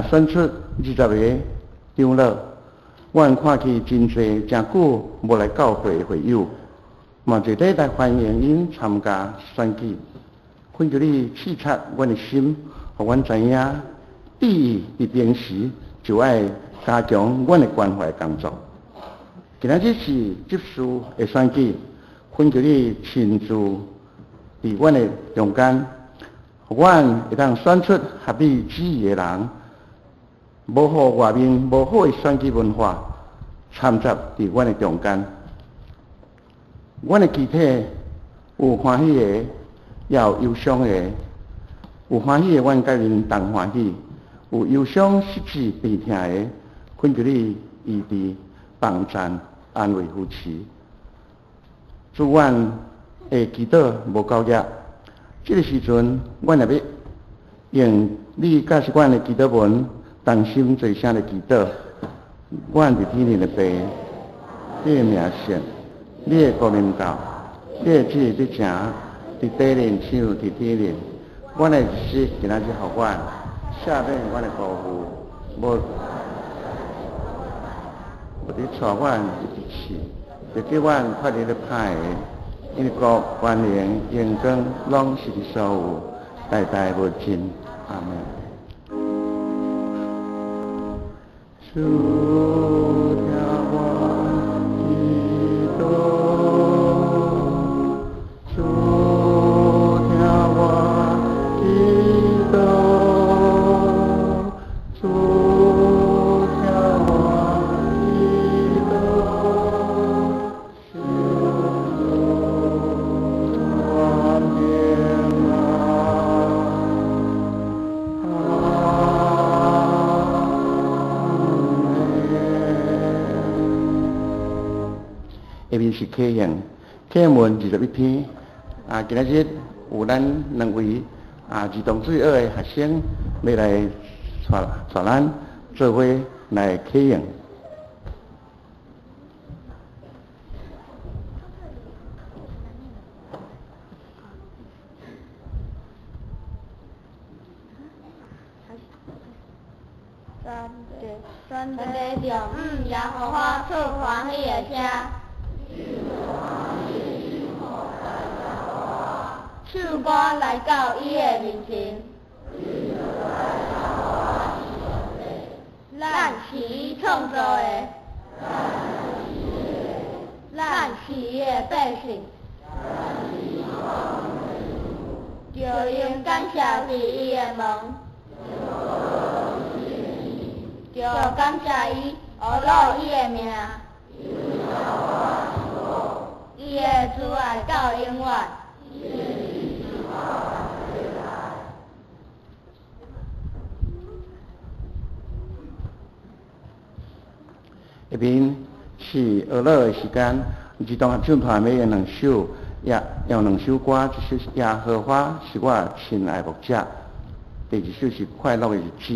选出20个长老，阮看去真侪真久无来教会的会友，嘛坐底来欢迎因参加选举。恳求你试察阮的心，互阮知影，意义伫平时就爱加强阮的关怀工作。今仔日是执事的选举，恳求你亲自伫阮的中间，互阮会当选出合你旨意的人。无互外面无好的选举文化掺杂伫阮的中间。阮的肢体有欢喜的，也有忧伤的。有欢喜的，阮甲因同欢喜；有忧伤失志病痛的，恳求你医治、帮赞、安慰扶持。祝阮的祈祷无够额，这个时阵，阮也要用你教示阮的祈祷文。同心做声的祈祷，阮伫天灵的爸，你的名圣，你的国领导，你的旨意伫成，伫地灵像伫天灵。阮的日子今仔日互阮赦免阮的辜负，无伫带阮入地去，就叫阮快点咧歹的，因为国、权能、荣光，拢是你所有，代代无尽。阿门。主听我祈祷，主听我祈祷，主听我祈祷，我命下面是启应，启应文21篇。今仔日有咱2位儿童最学的学生要来带咱做伙来启应。全地中耶和华出欢喜的声，手歌来到伊的面前。咱是伊创造的，咱是伊的百姓，就应感谢是伊的门。就感谢伊，学落伊的名，伊的慈爱到永远。下面是学乐的时间，儿童合唱团要用2首，用2首歌，一首是《耶和华是我亲爱牧者》，第2首是《快乐的日子》。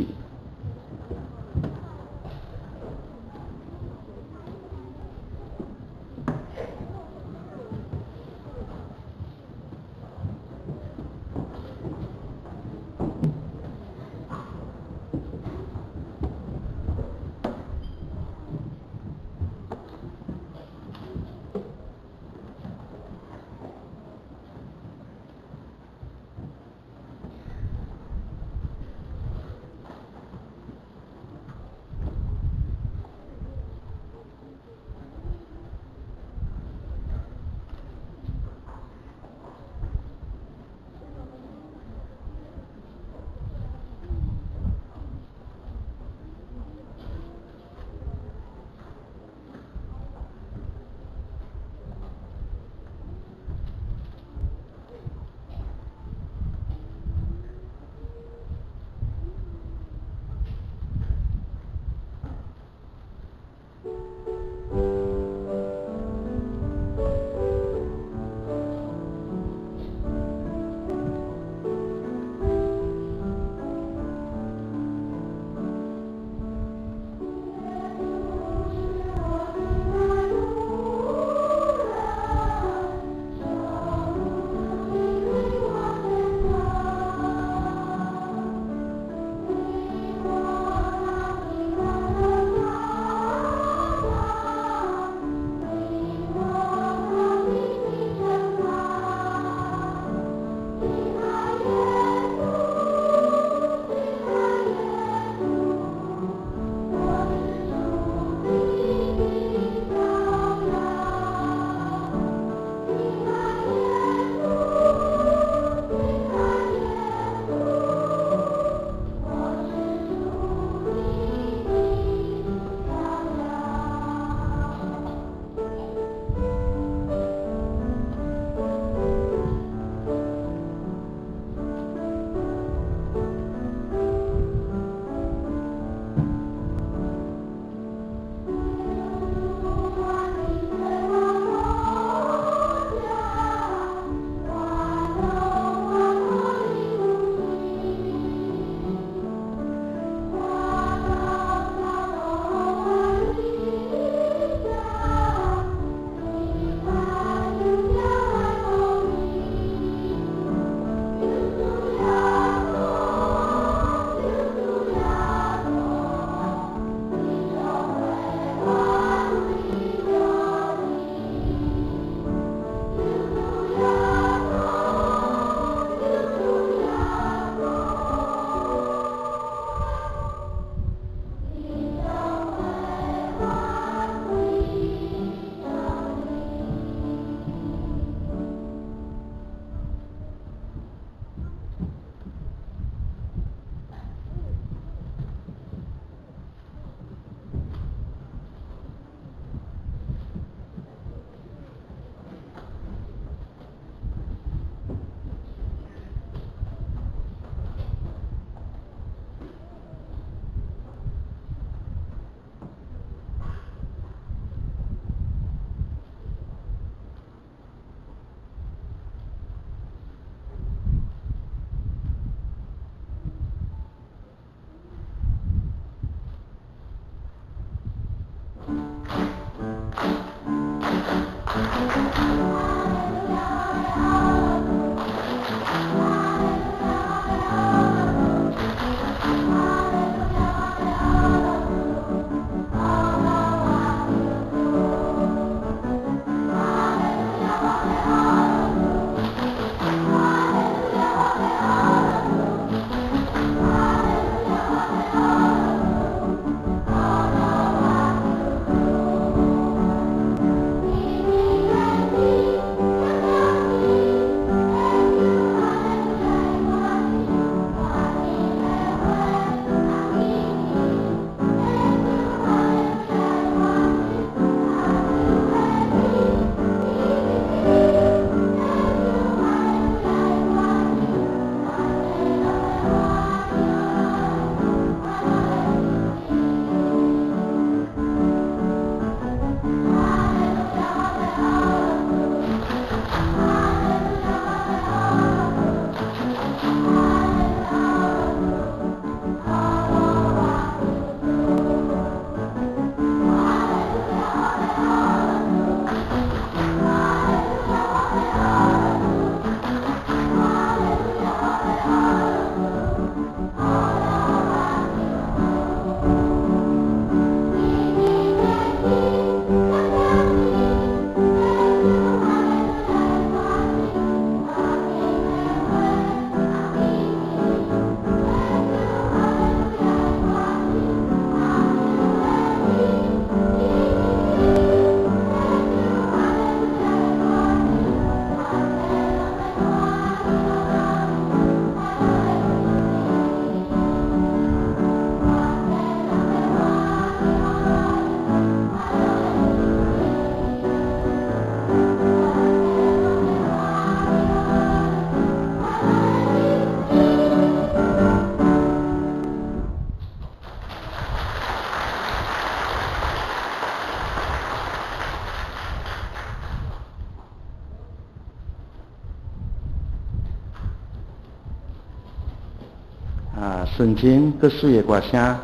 纯情搁水的歌声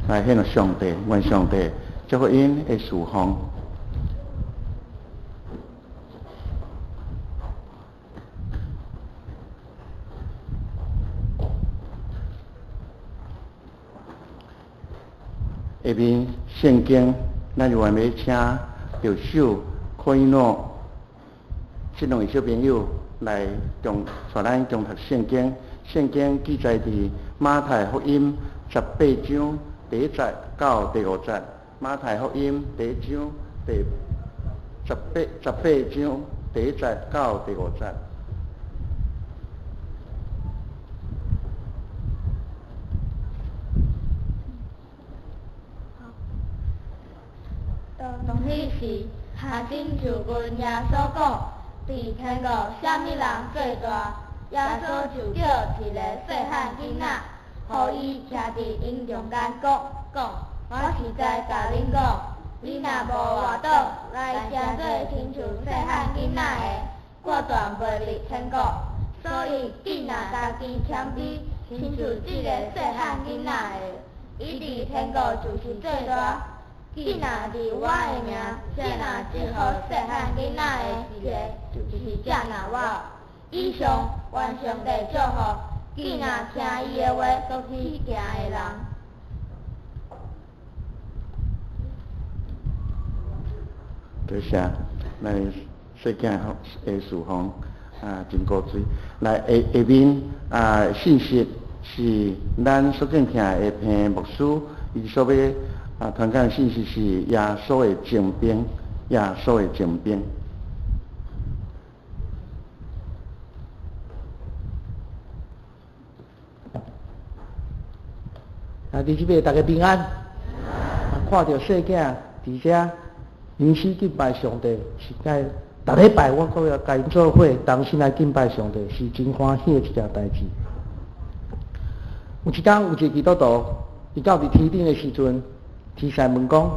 来献给上帝，愿上帝祝福因的侍奉。下面圣经，咱就愿要请着手可以喏，这两位小朋友来带咱共读圣经。圣经记载伫马太福音18章第1节到第5节。马太福音第1章第18章第1节到第5节。当迄时，下顶就问耶稣讲：伫天国啥物人最大？耶稣就叫一个细汉囡仔，互伊徛伫因中间讲：我实在甲恁讲，你若无活倒来成做亲像细汉囡仔的，我断袂入天国。所以，你若家己谦卑，亲像即个细汉囡仔的，伊伫天国就是最大。你若伫我的名，这若祝福细汉囡仔的一个，就是这若我。以上愿上帝祝福，你若听伊的话，都去行的人。多谢，咱世界的侍奉真古锥。来下面信息是咱所敬听的篇牧师，伊所要传讲的信息是耶稣的精兵，耶稣的精兵。弟兄们，大家平安。看到世界伫遮因此敬拜上帝，是该逐礼拜我搁要甲因做伙，同心来敬拜上帝，是真欢喜的一件代志。有一天有一个基督徒，伊到伫天顶的时阵，天使问讲：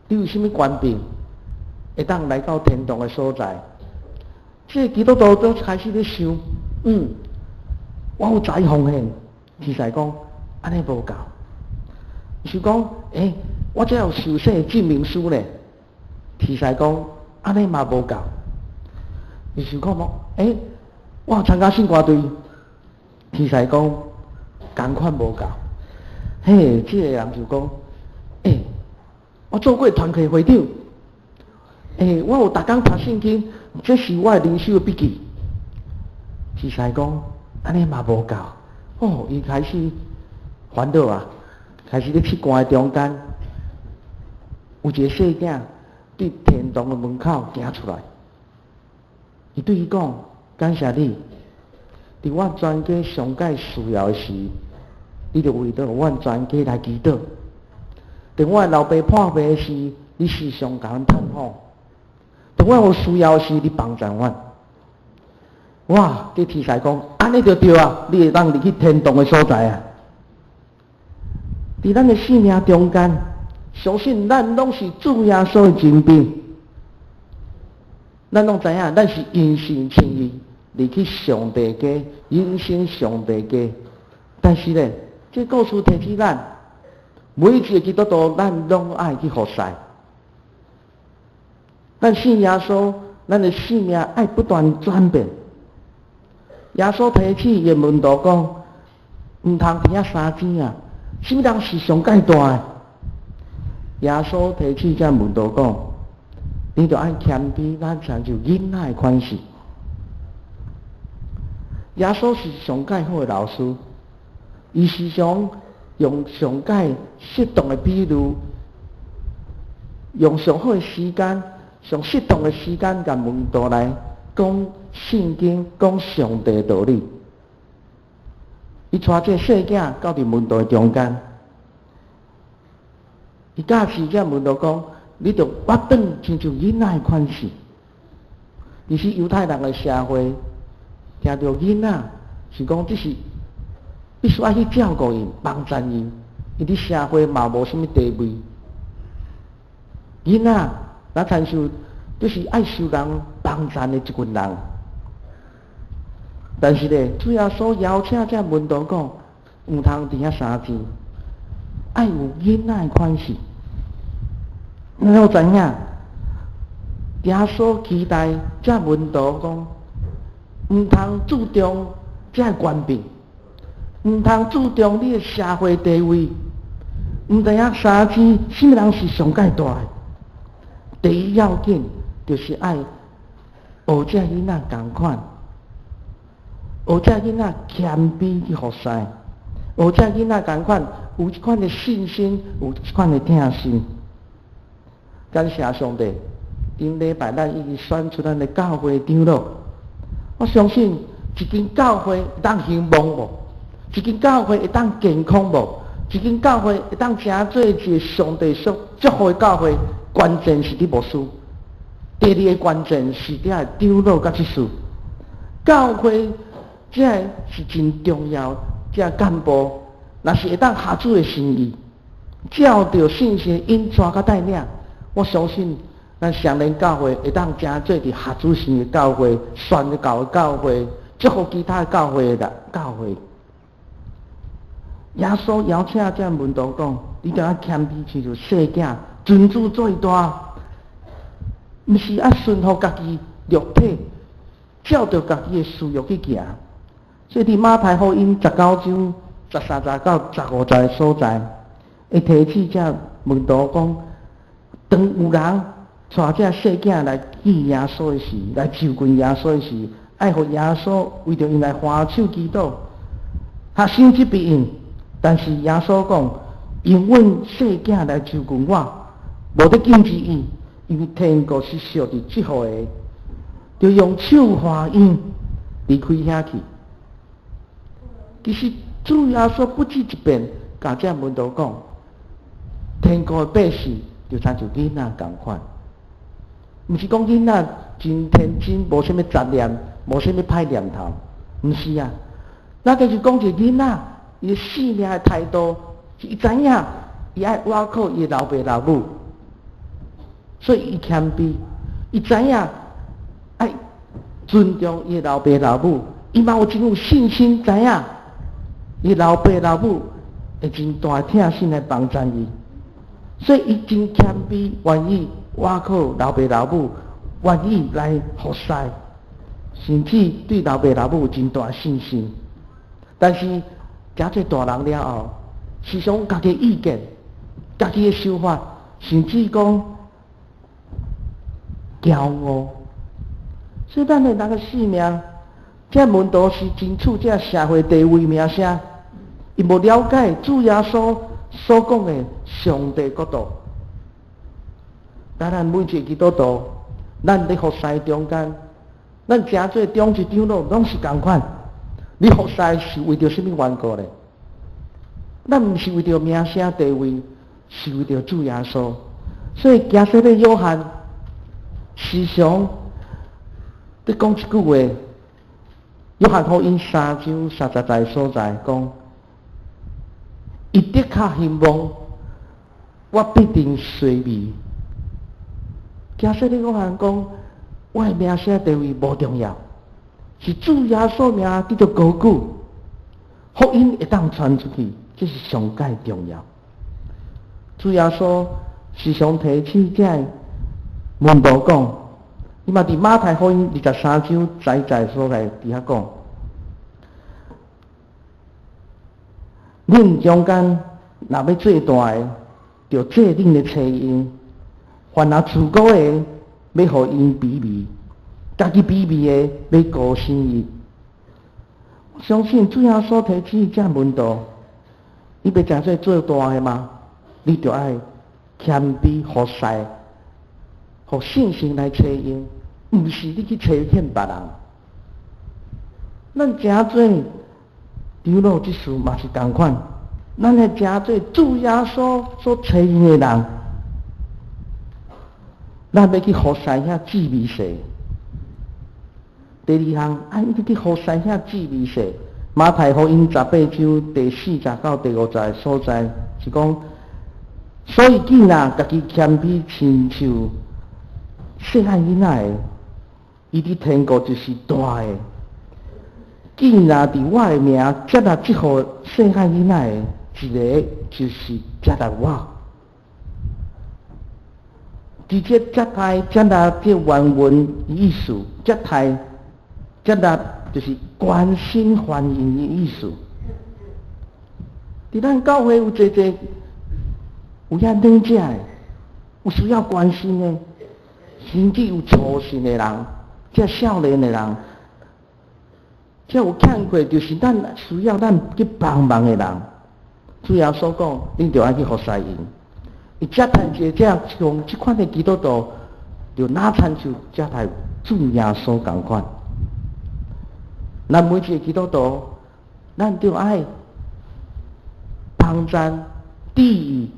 你有甚物权柄，会当来到天堂的所在？这个基督徒都开始咧想，我有财奉献。天使讲，安尼无够。想讲，我这有受洗证明书呢。天使讲，安尼嘛无够。伊想讲我有参加圣歌队。天使讲，同款无够。这个人就讲，我做过团契会长。我有逐工读圣经，这是我的人生的笔记。天使讲，安尼嘛无够。伊开始烦恼啊，开始咧去关的中间，有一个细囝对天堂的门口行出来，伊对伊讲：感谢你，伫我全家上界需要的时，你就为着我全家来祈祷；等我老爸破病的时，你时常甲阮探访；等我有需要的时，你帮助我。哇！这天使讲，安尼就对啊，你会当入去天堂的所在啊。伫咱的生命中间，相信咱拢是主耶稣的精兵。咱拢知影，咱是因信称义，入去上帝家，永生上帝家。但是呢，这故事提起咱，每一个基督徒，咱拢爱去服侍。咱信耶稣，咱的生命爱不断转变。耶稣提起伊的门徒讲，唔通听三钱啊！什么人是上介大的？耶稣提起这门徒讲，你着爱谦卑，咱像就囡仔的款式。耶稣是上介好的老师，伊时常用上介适当的比喻，用上好的时间、上适当的时间，甲门徒来讲圣经，讲上帝的道理。伊带这细囝到伫门徒的中间，伊教示这门徒讲，你着活转亲像囡仔的款式。其实犹太人的社会，听到囡仔是讲这是必须要去照顾因、帮助因，伊伫社会嘛无什么地位。囡仔若参受，就是爱受人帮助的一群人。但是咧，主要所邀请这门徒讲，唔通伫遐三天，爱有囡仔的款式。咱有知影，耶稣期待这门徒讲，唔通注重这权柄，唔通注重你的社会地位，唔知影三天什么人是上界大的。第一要紧就是爱学这囡仔同款。学这囡仔谦卑去服侍，学这囡仔同款有一款的信心，有一款的疼心。感谢上帝，顶礼拜咱已经选出咱的教会长老。我相信一间教会会当兴旺无？一间教会会当健康无？一间教会会当真做一个上帝所祝福的教会，关键是你牧师。第二个关键是你的长老甲执事。教会这是真重要，这干部若是会当下主的心意，照着信息引带甲带领，我相信咱上联教会会当真做伫下主心的教会、宣教的教会，祝福其他教会的教会。耶稣邀请这门徒讲：，你着要谦卑，亲像细囝，尊主最大，毋是要顺服家己肉体，照着家己的需要去行。所以伫马太福音19章13到15节所在，会提起这门徒讲，当有人带这细囝来见耶稣的时，来就近耶稣的时，爱互耶稣为着因来欢手祈祷，他心知必应。但是耶稣讲，因阮细囝来就近我，无得禁止伊，因为天国是属伫即号的，就用手欢迎离开遐去。其实主耶稣不止一遍甲这门徒讲，天国的百姓就亲像囡仔同款，毋是讲囡仔真天真，无啥物杂念，无啥物歹念头，毋是啊。那就是讲一个囡仔，伊生命的态度，伊知影伊爱倚靠伊的老爸老母，所以伊谦卑，伊知影爱尊重伊的老爸老母，伊嘛有真有信心，知影。伊老爸老母会真大疼心来帮衬伊，所以伊真谦卑，愿意倚靠老爸老母，愿意来服侍，甚至对老爸老母有真大信心。但是诚侪大人了后，时常家己的意见、家己的想法，甚至讲骄傲，所以咱的人的性命。这门徒是争取这社会地位名声，伊无了解主耶稣所讲的上帝国度。咱每一个基督徒，咱伫服侍中间，咱诚做中一长老拢是同款。你服侍是为着什么缘故呢？咱毋是为着名声地位，是为着主耶稣。所以假设咧约翰时常伫讲一句话。约翰福音3章30节所在讲，伊的确希望我必定随迷。假设你约翰讲，我的名声地位无重要，是主耶稣名叫做高举，福音会当传出去，这是上界重要。主耶稣时常提起这门徒讲。伊嘛伫马太福音23章在所在底下讲，恁中间若要做大的，就做恁的妻因；凡若自古的，要互因卑微；家己卑微的，要高升伊。我相信主要所提起这门徒，你要真做大的吗？你就爱谦卑服侍，互信心来找因。毋是你去欺骗别人，咱诚做长老之事嘛是同款，咱会诚做主耶稣所找因的人，咱要去服侍遐至微细。第二项，你去服侍遐至微细。马太福音18章第40到第50所在是讲，所以囡仔家己谦卑，亲像细汉囡仔的。伊伫天国就是大的，竟然伫我的名接纳即号细汉囡仔的一个，就是接纳我。直接接待接纳这原文意思，接纳就是关心欢迎的意思。伫咱教会有侪有遐软者的，有需要关心的，甚至有粗心的人，这少年的人，这有欠缺，就是咱需要咱去帮忙的人。主要所讲，恁就爱去服侍因。伊接待一个像即款的基督徒，就哪参像接待主耶稣同款。咱每一个基督徒，咱就爱帮赞、注意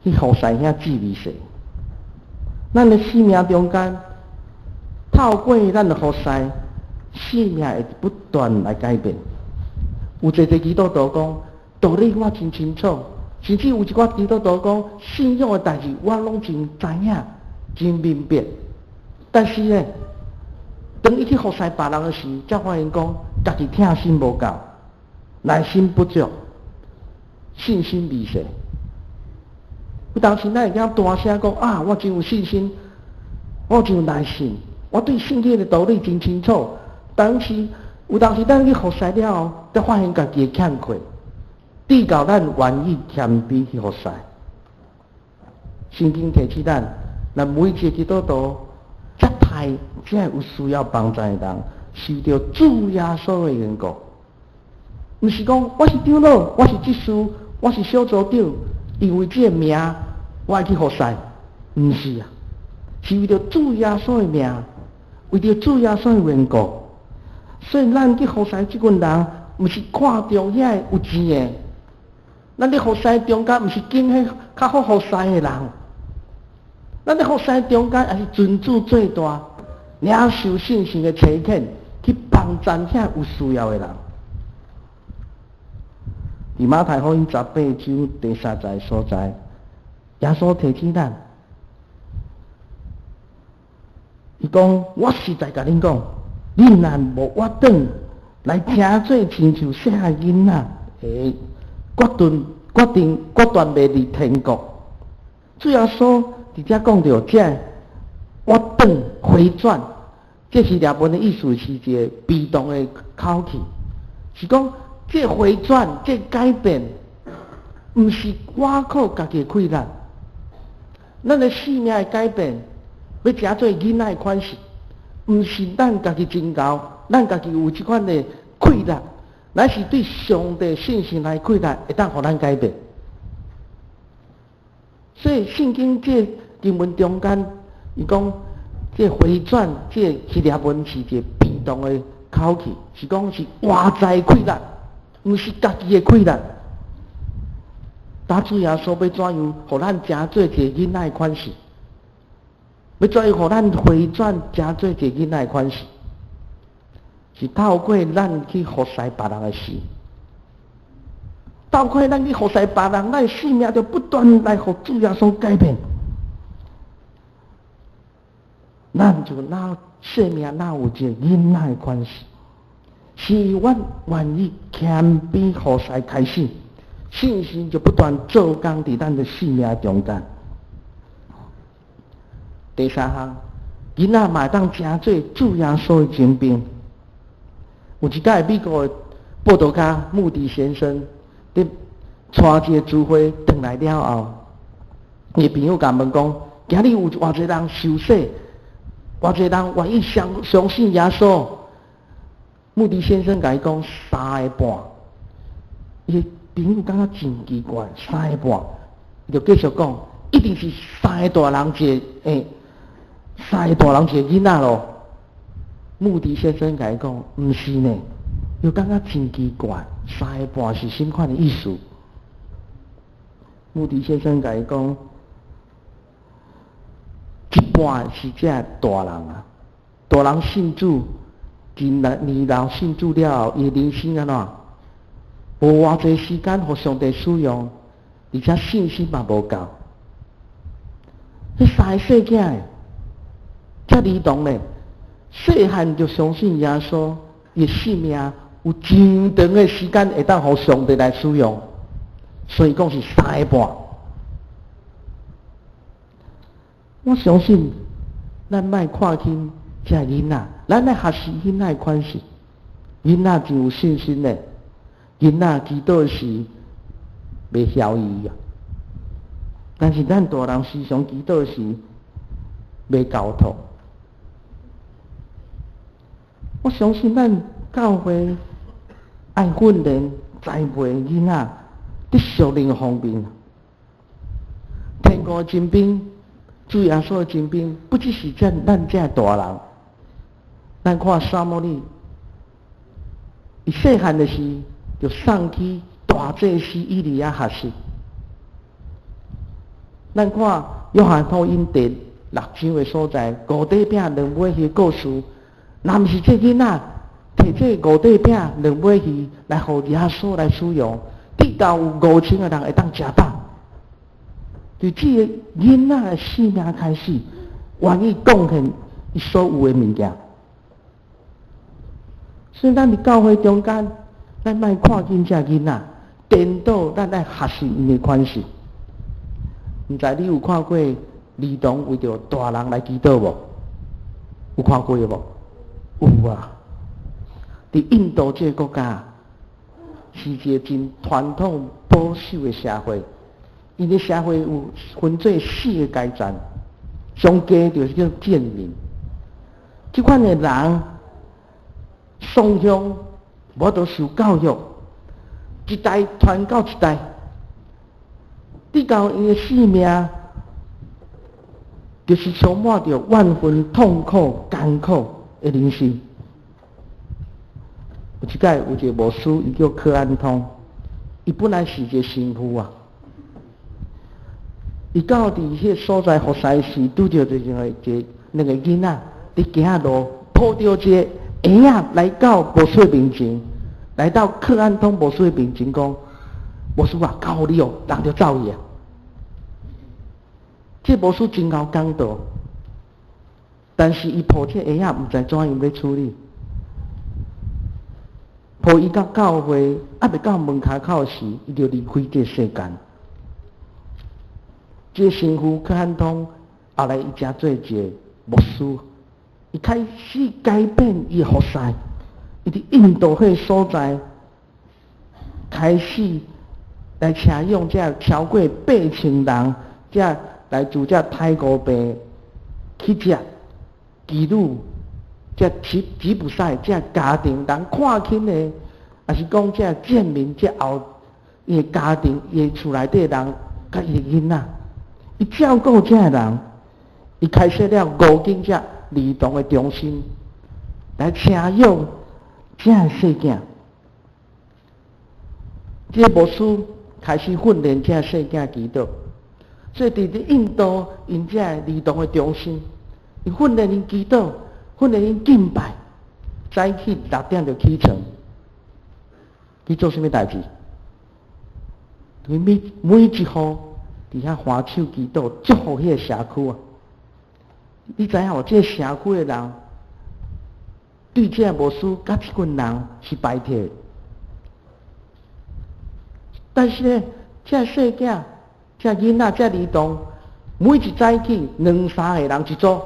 去服侍遐智理者。咱的生命中间，透过咱的服侍，生命会不断来改变。有一个基督徒讲，道理我真清楚。甚至有一寡基督徒讲，信仰的代志我拢真知影、真明白。但是呢，当伊去服侍别人的时，才发现讲，家己听心无够，内心不足，信心未实。有当时咱会讲大声讲啊，我真有信心，我真有耐心，我对圣经的道理真清楚。有当时咱去服侍了后，才发现家己的欠缺。至到咱愿意谦卑去服侍，圣经提起咱每一个基督徒接待只有需要帮助的人，受到主耶稣的缘故。毋是讲我是长老，我是执事，我是小组长，因为这个名我爱去服侍，毋是啊，是为着主耶稣的名，为着主耶稣的缘故。所以咱去服侍这群人，毋是看中遐有钱的。咱咧服侍中间，毋是拣迄较好服侍的人。咱咧服侍中间，也是尊主最大，领受信心的切恳，去帮助遐有需要的人。伫马太福音18章第3节所在，耶稣提醒咱，伊讲：我实在甲恁讲，恁若无我等来听做亲像细汉囡仔诶。决断袂离天国。主要说，直接讲到这，我等回转，这是日文的意思，是一个被动的口气，是讲这回转、这改变，毋是我靠家己的困难，咱的生命的改变，要成做囡仔的款式，毋是咱家己真高，咱家己有这款的困难。乃是对上帝信心来看待，会当互咱改变。所以圣经这经文中间，伊讲这回转，这希腊文是一个被动的口气，是讲是外在困难，毋是家己的困难。打主耶稣要怎样，互咱成做一个囡仔的款式？要怎样互咱回转，成做一个囡仔的款式？是透过咱去服侍别人的事，透过咱去服侍别人，咱的生命就不断来互主耶稣改变。咱就生命有一个囡仔的款式，是阮愿意谦卑服侍开始，信心就不断做工伫咱的生命中间。第三项，囡仔嘛当成做主耶稣的精兵。有一届美国的报道家穆迪先生，伫带一个聚会回来了后，伊朋友甲问讲：今日有偌济人受洗，偌济人愿意相信耶稣？穆迪先生甲伊讲3个半，伊朋友感觉真奇怪，3个半，就继续讲，一定是3个大人一个3个大人一个囡仔咯。穆迪先生甲伊讲，毋是呢，又感觉真奇怪，3个半是什款的意思？穆迪先生甲伊讲，一半是这大人啊，大人信主，真年老信主了后，伊人生安怎？无偌济时间互上帝使用，而且信心嘛无够。迄3个细囝诶，遮儿童咧。细汉就相信耶稣，伊生命有真长的时间会当互上帝来使用，所以讲是3个半。我相信，咱莫看轻这囡仔，咱来学习囡仔的款式。囡仔真有信心的，囡仔祈祷时袂晓伊啊。但是咱大人时常祈祷时袂交托。我相信咱教会爱训练栽培囡仔伫属灵方面。天国精兵，主耶稣的精兵，不只是咱这大人。咱看撒母耳，伊细汉的时就送去大祭司以利亚学习。咱看约翰福音第6章的所在，五块饼2尾鱼的故事。若毋是这囡仔摕这5块饼2尾鱼来互耶稣来使用，地球有5000个人会当食饱。就这个囡仔的性命开始，愿意贡献伊所有的物件。所以咱伫教会中间，咱莫看见这囡仔，颠倒咱来学习伊的款式。毋知你有看过儿童为着大人来祈祷无？有看过无？有啊！伫印度这个国家，是一个真传统保守的社会。伊个社会有分做4个阶层，上阶就是叫贱民。即款的人，双向无得受教育，一代传到一代，直到伊的生命，就是充满着万分痛苦、艰苦的人生。有一摆有一个牧师，伊叫柯安通，伊本来是一个神父啊。伊到伫迄个所在服侍时，拄着一个那个囡仔伫行路，抱着一个鞋仔来到牧师面前，来到柯安通牧师面前讲：“牧师啊，教你哦，人就走去啊。”这牧师真够讲道，但是伊抱这鞋仔毋知怎样要处理，抱伊到教会，还未到门口口时，伊就离开这世间。这神父柯汉通后来伊才做一个牧师，伊开始改变伊服侍，伊伫印度迄个所在开始来请用这超过8000人，这来自这泰国病去这基督这吉普赛这家庭人看轻的，也是讲这贱民这后伊的家庭伊的厝内底人甲伊的囡仔。伊照顾这人，伊开设了5间这儿童的中心，来请养这细囝。这牧师开始训练这细囝祈祷，所以伫印度因这儿童的中心，伊训练因祈祷，训练因敬拜，早起6点就起床，去做什么代志？每一户。伫遐欢手祈祷，祝福迄个社区啊！你知影无？这个社区的人对这个牧师甲这群人是排斥，但是呢，这细囝、这囡仔、这儿童，每一早起2-3个人一组，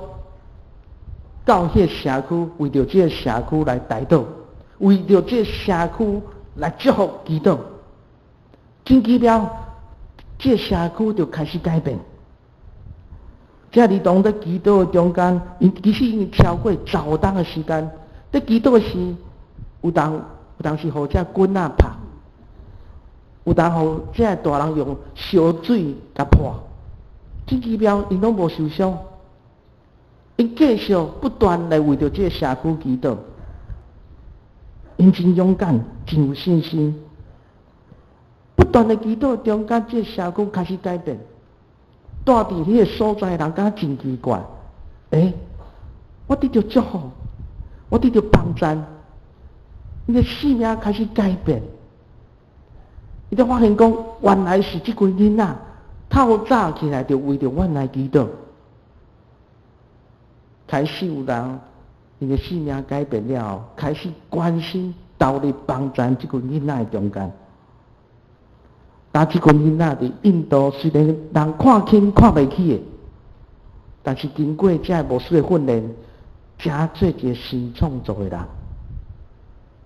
到迄个社区，为着这个社区来代祷，为着这个社区来祝福祈祷，真奇妙。这社区就开始改变。这儿童在祈祷中间，其实已经超过10天的时间。在祈祷时，有当时互这棍仔拍，有当互这大人用烧水甲泼。真奇妙，因拢无受伤，因继续不断来为着这社区祈祷。因真勇敢，真有信心。不断的祈祷中间，这社区开始改变。住伫迄个所在的人感觉真奇怪，我得到祝福，我得到帮助，你的生命开始改变。你就发现讲，原来是这群囡仔透早起来就为着阮来祈祷，开始有人，你的生命改变了后，开始关心投入帮助即群囡仔的中间。但即群囡仔伫印度虽然人看轻看袂起的，但是经过这无数的训练，才做一个新创作的人。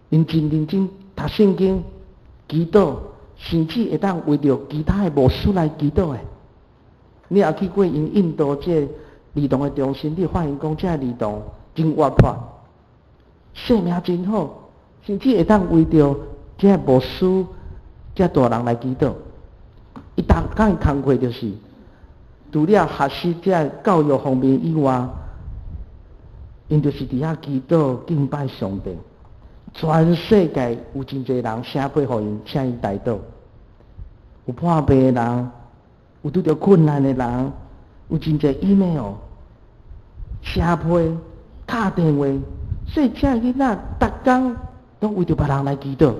因真认真读圣经、祈祷，甚至会当为着其他的牧师来祈祷的。你也去过因印度这儿童的中心，你发现讲这儿童真活泼，性命真好，甚至会当为着这牧师、这大人来祈祷。伊逐工工课就是，除了学习这教育方面以外，因就是伫遐祈祷敬拜上帝。全世界有真侪人写批互因，请伊代祷。有破病的人，有拄着困难的人，有真侪 email、写批、打电话，所以这囡仔逐工拢为着别人来祈祷，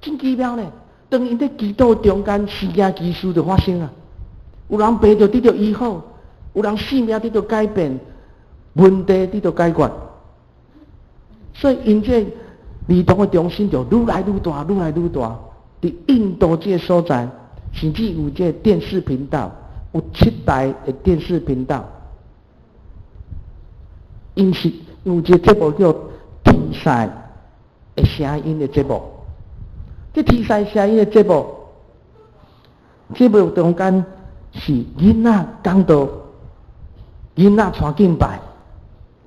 真奇妙呢。当因在祈祷中间，神迹奇事就发生啊！有人病就得到医好，有人性命得到改变，问题得到解决。所以因这儿童的中心就愈来愈大，愈来愈大。伫印度这个所在，甚至有这电视频道，有7台的电视频道。因是有一个节目叫天赛的声音的节目。这天赛声音的节目中间是囡仔讲道，囡仔传敬拜，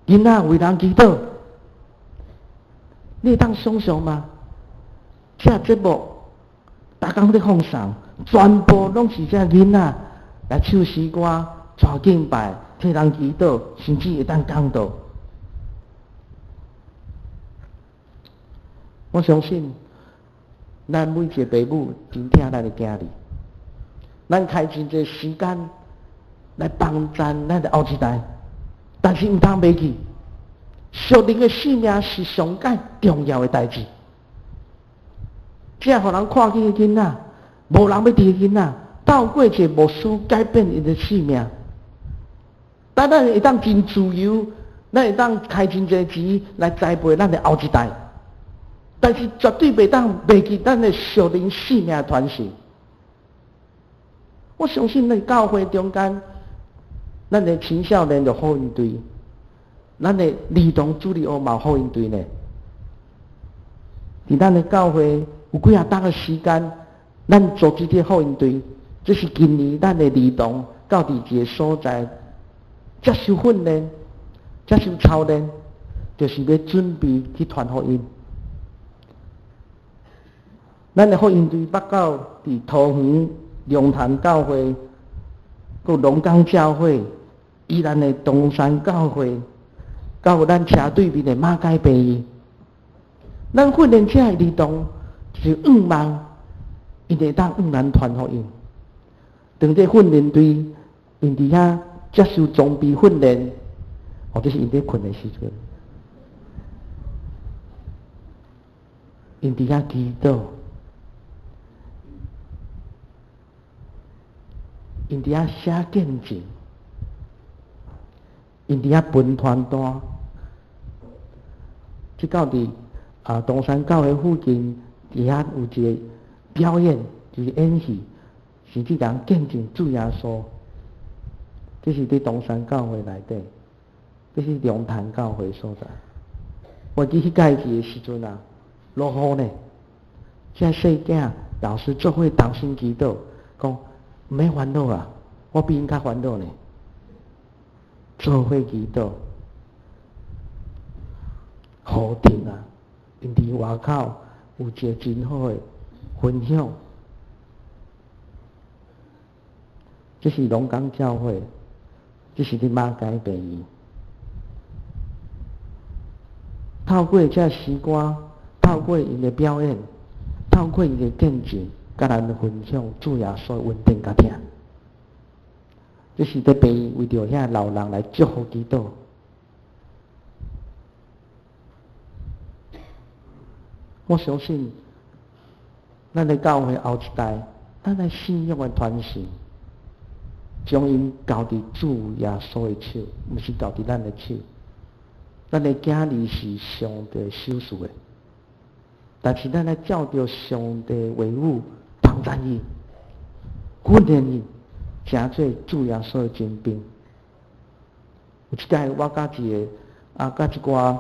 囡仔为人祈祷。你会当想象吗？这节目逐工咧放送，全部拢是这囡仔来唱诗歌、传敬拜、替人祈祷，甚至会当讲道。我相信，咱每一个父母真疼咱的囝儿，咱开真侪时间来帮助咱的后一代，但是毋通忘记。属灵的性命是上界重要的代志，这互人看见的囡仔，无人要伫囡仔，透过一个牧师改变伊的性命。但咱会当真自由，咱会当开真侪钱来栽培咱的后一代，但是绝对袂当忘记咱的属灵性命传承。我相信咱教会中间，咱的青少年的福音队。咱的儿童主日学嘛福音队呢，伫咱的教会有几搭的时间，咱组织这福音队，这是今年咱的儿童到伫一个所在接受训练、接受操练，就是要准备去传福音。咱的福音队北到伫桃园龙潭教会、佮龙岗教会、宜兰的东山教会。到咱车对面的马街病院，咱训练这儿童就是愿望，因会当往咱传福音。当这训练队因伫遐接受装备训练，这是因在困的时阵，因伫遐祈祷，因伫遐写见证，因伫遐分传单。即到伫东山教会附近，伫遐有一个表演，就是演戏，甚至人见证主耶稣。这是伫东山教会内底，这是龙潭教会所在。我记迄届去的时阵啊，落雨呢，这细囝老师做伙同心祈祷，讲毋免烦恼啊，我比因较烦恼呢，做伙祈祷。好听啊！因伫外口有一个真好的分享，这是龙岗教会，这是伫马街病院。透过这诗歌，透过因的表演，透过因的见证，甲咱分享主耶稣稳定甲听。这是伫病院为着遐老人来祝福祈祷。我相信，咱的教会后一代，咱的信仰的传承，将因交伫主耶稣的手，毋是交伫咱的手。咱的囝儿是上帝手术的，但是咱来照着上帝话语帮助伊，训练伊，成做主耶稣的精兵。有一摆我甲一寡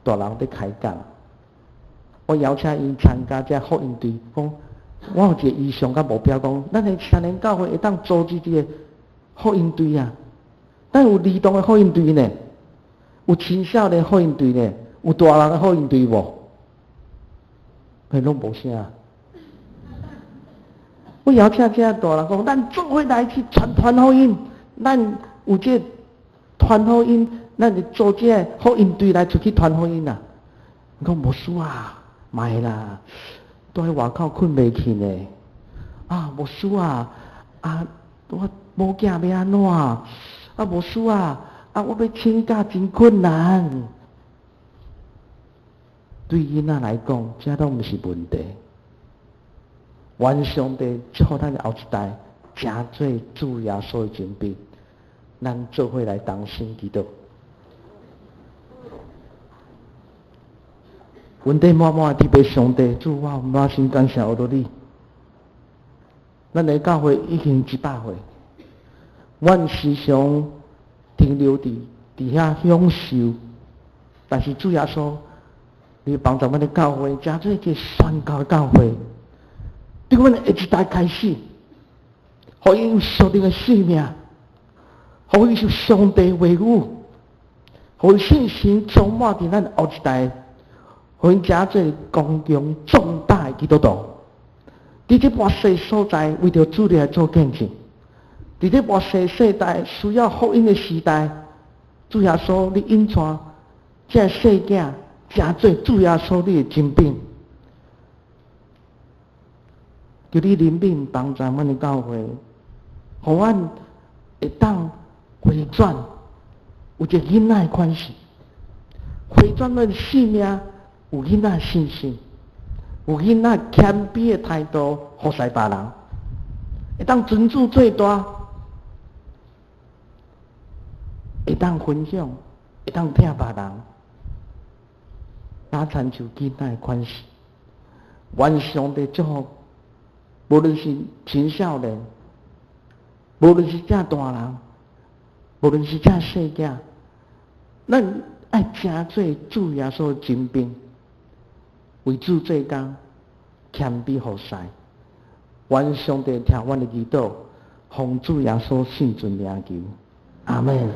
大人在开讲，我邀请因参加这福音队，讲我有一个意向甲目标，讲咱的青年教会会当组织这个福音队啊，咱有儿童的福音队呢，有青少年福音队呢，有大人的福音队无？拢无啥。我邀请这大人讲，咱做伙来去传福音，咱有这传福音，咱就做这福音队来出去传福音啦。我讲无事啊，卖啦，都喺外口困袂去呢。啊，无事啊，我某囝要安怎？无事啊，我要请假真困难。对囡仔来讲，这拢毋是问题。愿上帝祝福咱后一代，成做主耶稣的精兵，咱做伙来同心祈祷。问题满满，伫被上帝主，我满心感谢我你。咱的教会已经100岁，阮时常停留伫遐享受，但是主耶稣，你帮助阮的教会，成做一个宣教的教会。对阮的下一代开始，互伊有属灵的性命，互伊受上帝话语，互伊信心充满伫咱后一代，互因成做光强壮大的基督徒。伫这末世所在，为着主来做见证；伫这末世世代需要福音的时代，主耶稣你引带这世界成做主耶稣你的精兵。求你怜悯帮助阮的教会，互阮会当回转，有一个囡仔的款式，回转阮的性命，有囡仔的信心，有囡仔谦卑的态度，服侍别人，会当尊主最大，会当分享，会当听别人，打参像囡仔的款式，愿上帝祝福。无论是青少年，无论是这大人，无论是这世界，咱爱成做主耶稣的精兵，为主做工，谦卑服侍。愿上帝听阮的祈祷，奉主耶稣圣尊名求，阿门。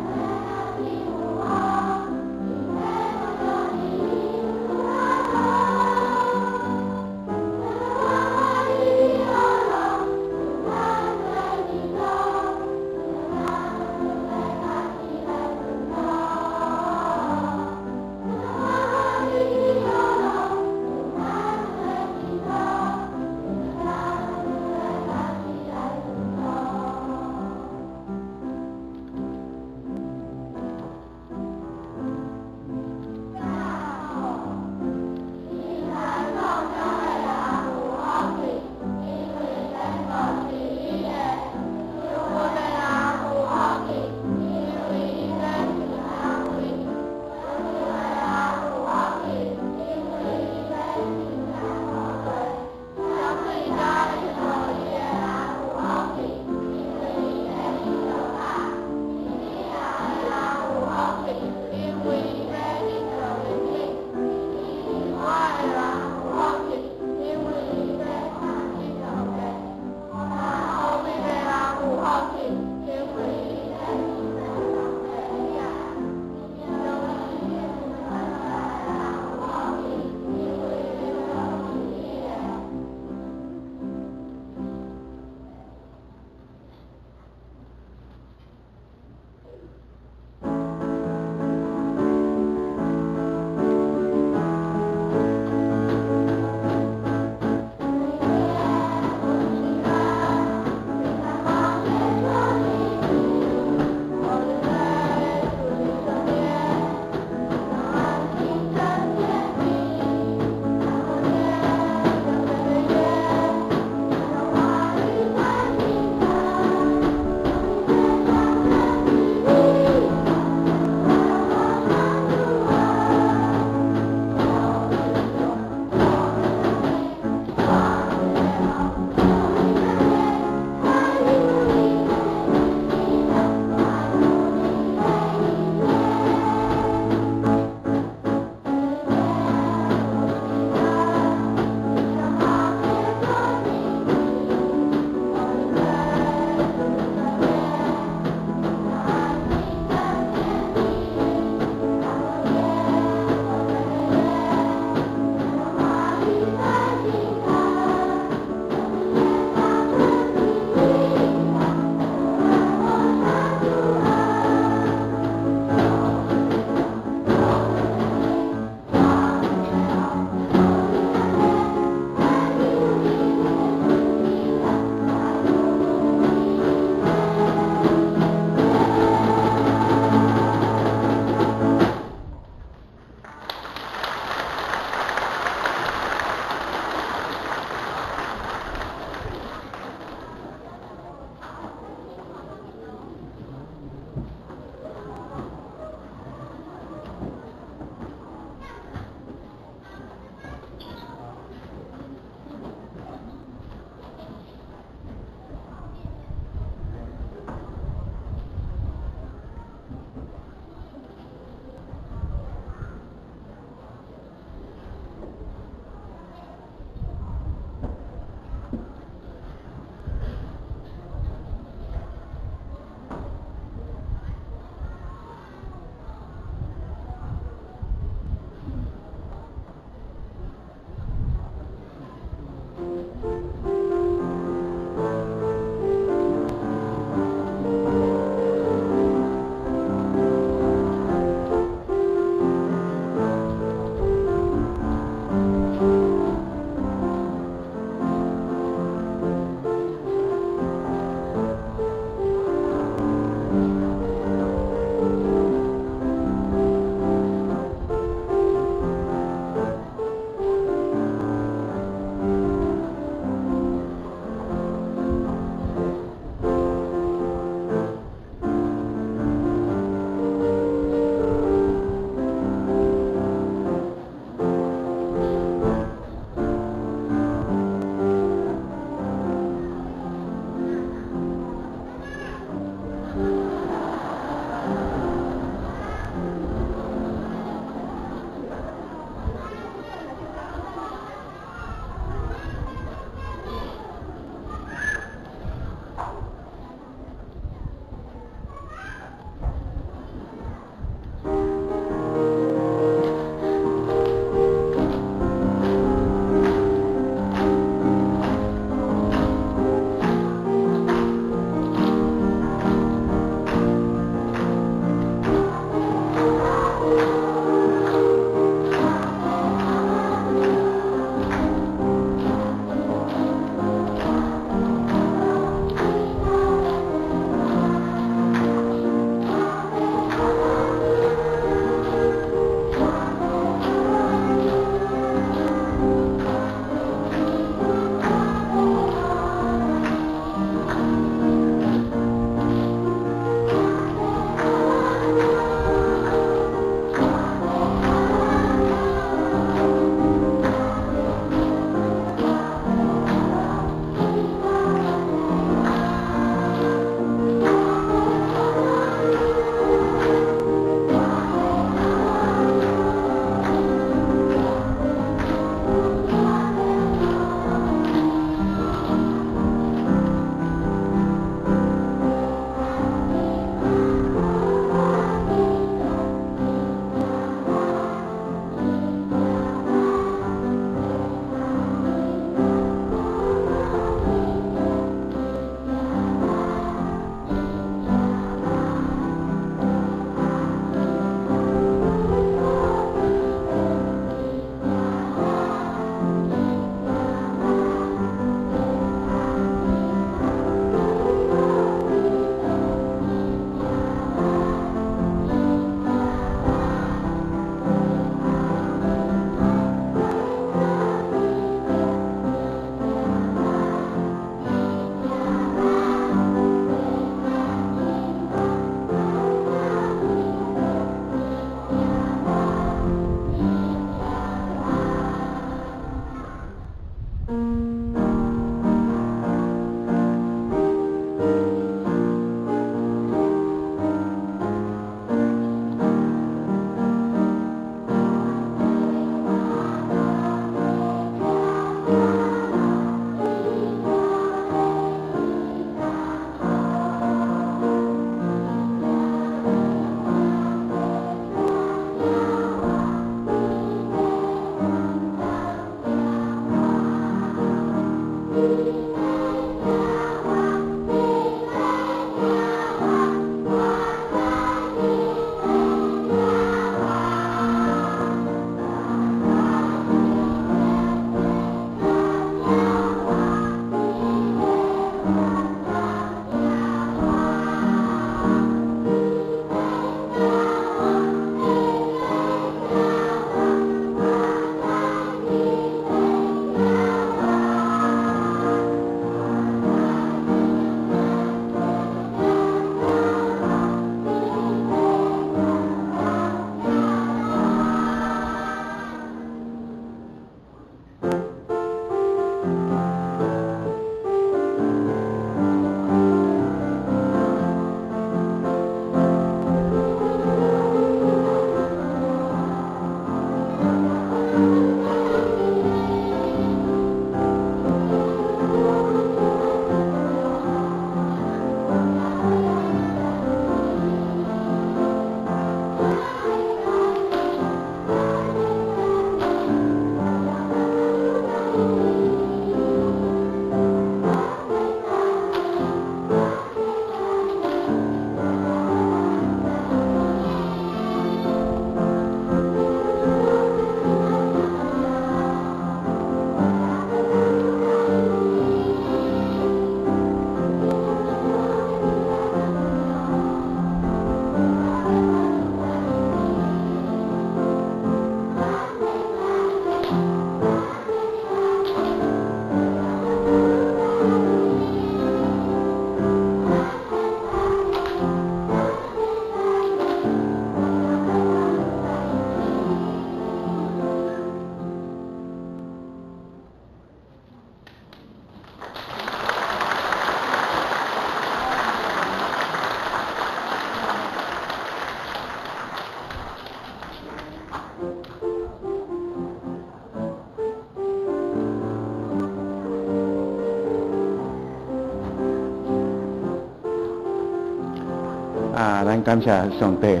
咱感谢上帝，有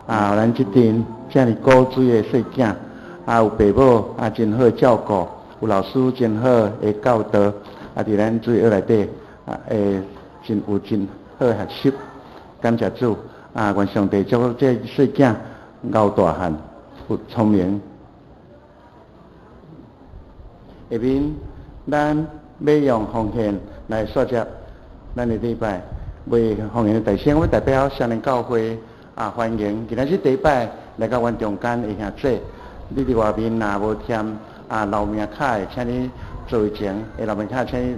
咱这阵这么古锥的细囝，有爸母真好照顾，有老师真好的教导，伫咱水学内底会真好学习。感谢主，愿上帝祝福这细囝熬大汉，有聪明。下面咱要用奉献来说接咱的礼拜。为奉献的弟兄，我代表少年教会欢迎今仔日礼拜来到阮中间的兄弟，你伫外面若无添留名卡的，请你做前留名卡，请你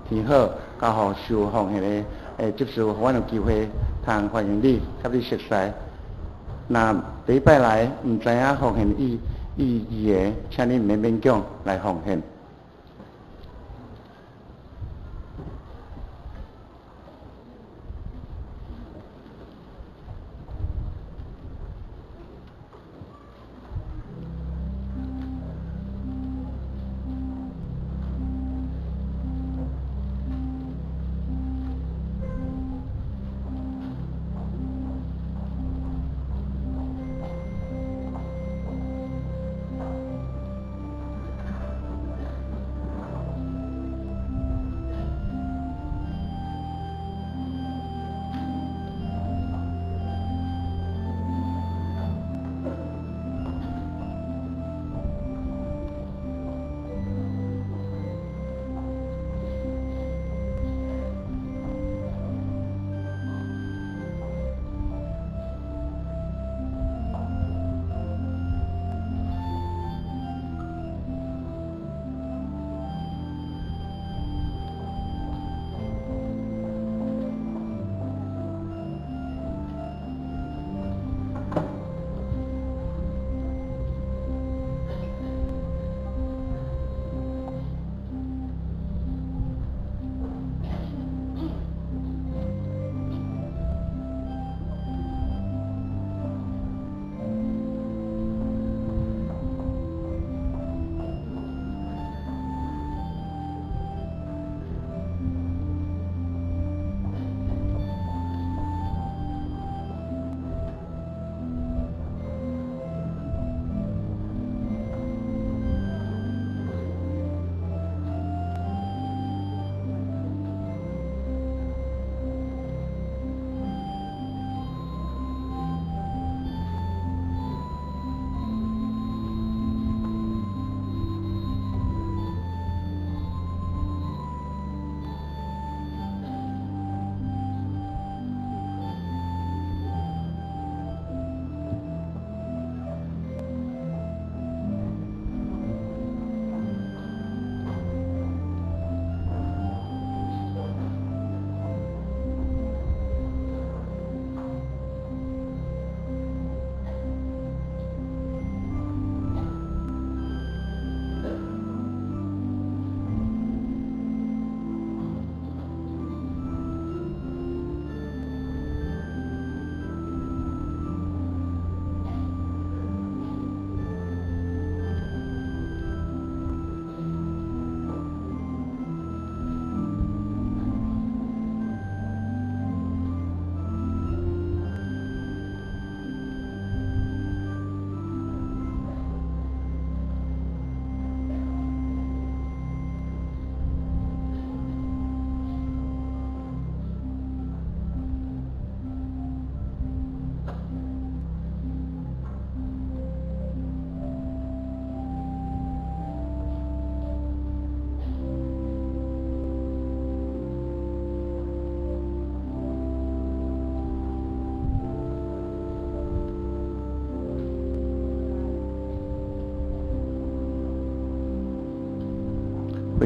填好，交互收奉献的接受，阮有机会通欢迎你，甲你熟悉。若礼拜来唔知影奉献意义的，请你唔免勉强来奉献。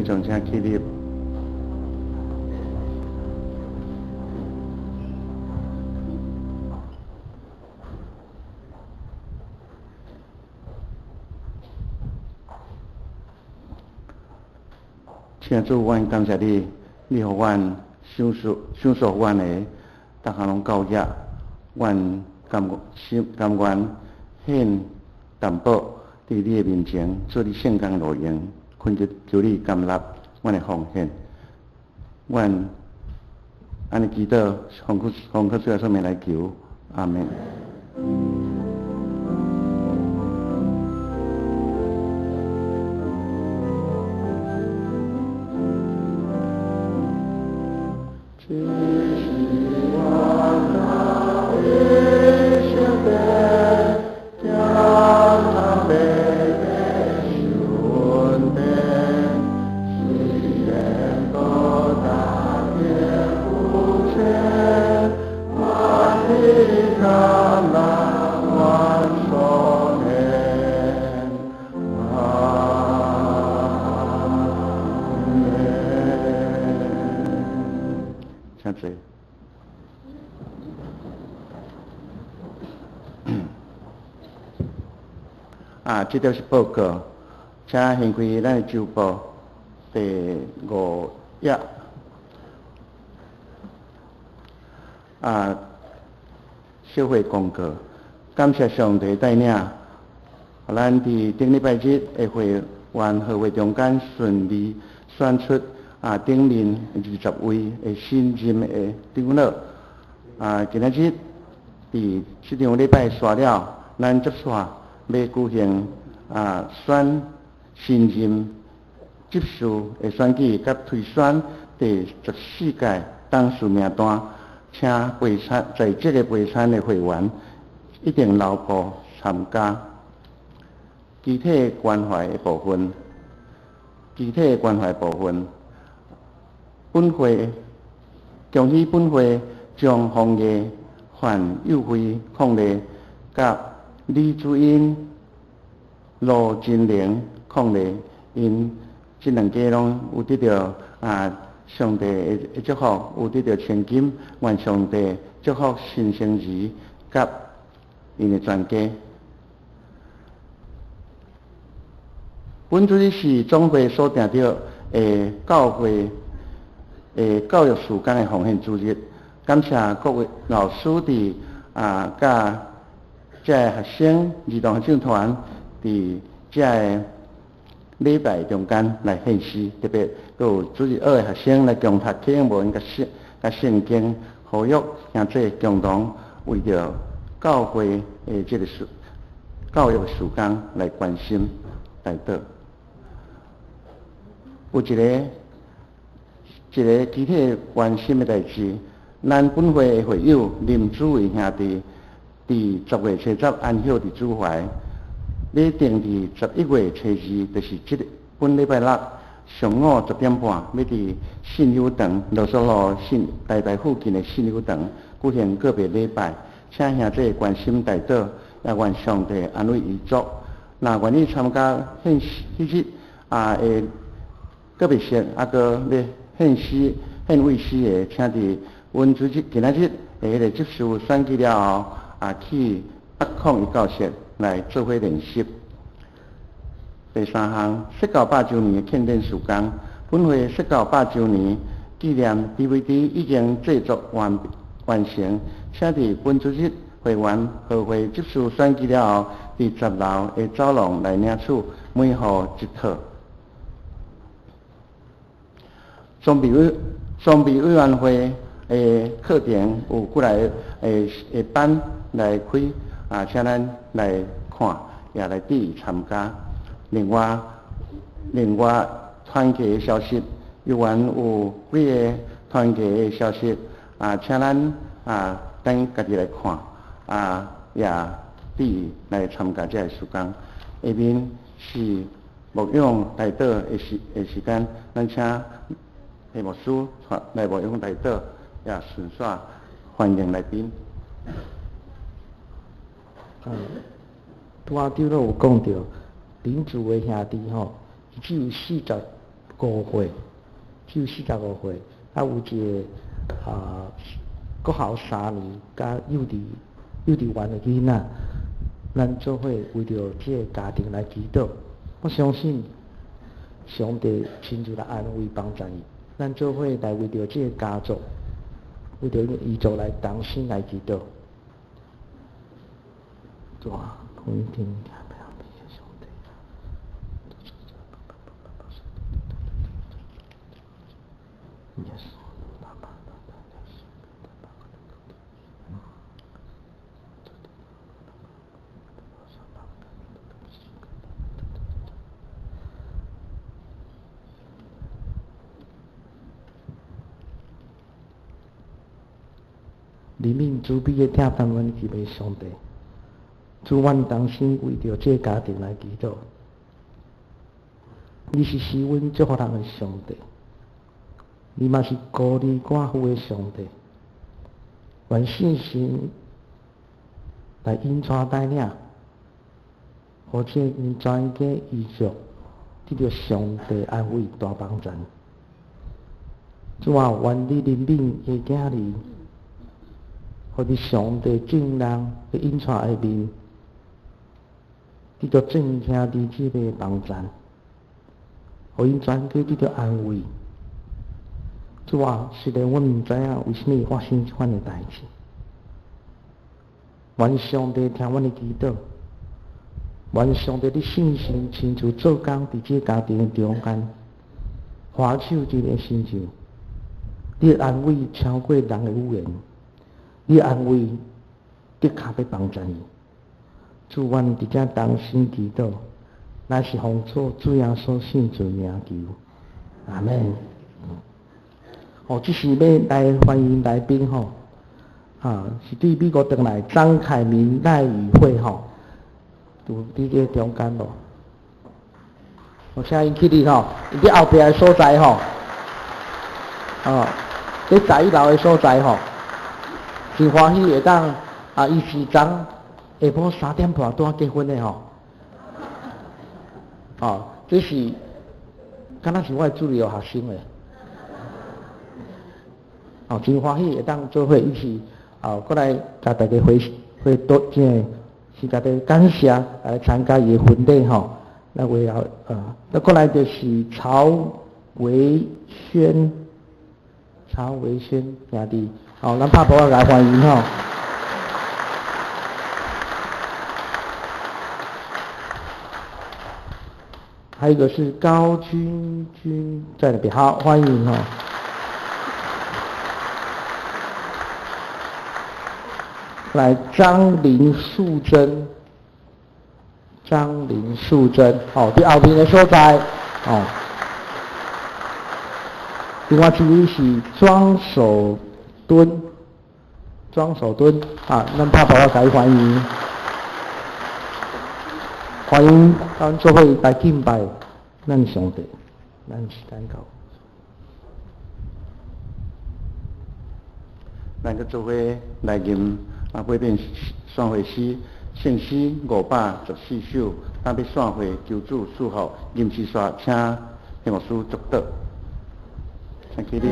掌声起立。请主，阮感谢你，你互阮享受阮的逐项拢教业，阮甘愿献担保伫你的面前，做你圣工路用，恳求你甘纳阮的奉献。阮安尼祈祷，奉靠主的圣名来求，阿门。这条是报告，请掀开咱的周报第5页。小会公告，感谢上帝带领，互咱伫顶礼拜日的会员和会中间顺利选出顶面20位的新任的长老。今仔日伫这场礼拜煞了，咱接煞要举行选新任执事的选举，甲推选第14届董事名单，请在这个陪参的会员一定牢固参加。具体关怀的部分，本会恭喜本会将黄叶、范友辉伉俪甲李主英、罗金玲伉俪，因这两家拢有得到上帝的祝福，有得到千金，愿上帝祝福新生儿甲因的全家。本主日是总会所定着教会教育事工的奉献主日，感谢各位老师伫甲这学生儿童合唱团伫这个礼拜中间来献诗，特别还有主日2的学生来共读启蒙文甲圣经，呼吁兄弟共同为着教会的这个教育事工来关心来祷。有一个具体关心的代志，咱本会的会友林子伟兄弟，伫10月初10安歇伫主怀，要定伫11月初2，就是本礼拜六上午10点半，要伫信友堂罗索路台大附近的信友堂举行个别礼拜，请兄弟关心代祷，也愿上帝安慰遗族。若愿意参加迄日的个别式，个要献慰诗的，请伫阮今仔日的迄个执事选举了后，去北控一教室来做伙练习。第三项，设教100周年的庆典事工，本会设教100周年纪念 DVD 已经制作完成，请伫本主日会员和会执事选举了后，伫10楼的走廊来领取，每户一套。装备委员会的课程有过来的班来开，请咱来看，也来参加。另外团契的消息，有几个团契的消息，请咱等家己来看，也来参加这个事工。下面是牧养代祷的时间，咱请谢牧师来牧养代祷，也顺续欢迎来宾。拄仔长老有讲到，林子伟兄弟只有45岁，只有45岁，啊有一个国校3年加幼稚园的囡仔，咱做伙为着这个家庭来祈祷。我相信上帝亲自来安慰帮助伊，咱做伙来为着这个家族，为着伊族来同心来祈祷。主啊，同一天。怜悯慈悲的听咱阮祈祷上帝，主阮同心为着这家庭来祈祷。你是施恩祝福人的上帝，你嘛是孤儿寡妇的上帝。愿信心来引带带领，或者因全家遗族得到上帝安慰大帮助。主啊，愿你怜悯的囝儿。互你上帝正人的引带下面，得到正兄弟姊妹的帮助，互因全家得到安慰。主啊，虽然我唔知影为什么会发生这款的代志，愿上帝听阮的祈祷，愿上帝的信心亲自做工伫这家庭的中间，花手这个心情，你的安慰超过人的语言。你安慰，的确要帮助伊。主，阮伫遮同心祈祷，乃是奉主耶稣圣子名求，阿门。这是要来欢迎来宾吼，是对美国回来张凯明赖宇会吼，就伫这中间咯。我请因去哩吼，伊伫后壁的所在吼，伫11楼的所在吼。真欢喜会当伊是昨下晡3点半拄结婚的这是敢若是我的主流学生的，真欢喜会当做伙一起过来甲大家会多这是大家感谢来参加伊的婚礼那为了那过来就是曹维轩兄弟。好，咱拍鼓来欢迎还有一个是高君在那边，好，欢迎来张林素贞，伫后面的所在另外一位是庄守敦，咱拍鼓来欢迎，咱做伙来敬拜咱上帝，咱时间到，咱个做伙来吟八遍算会诗，圣诗514首，咱要算会求主赐福，吟诗说，请听牧师祝祷，请起立。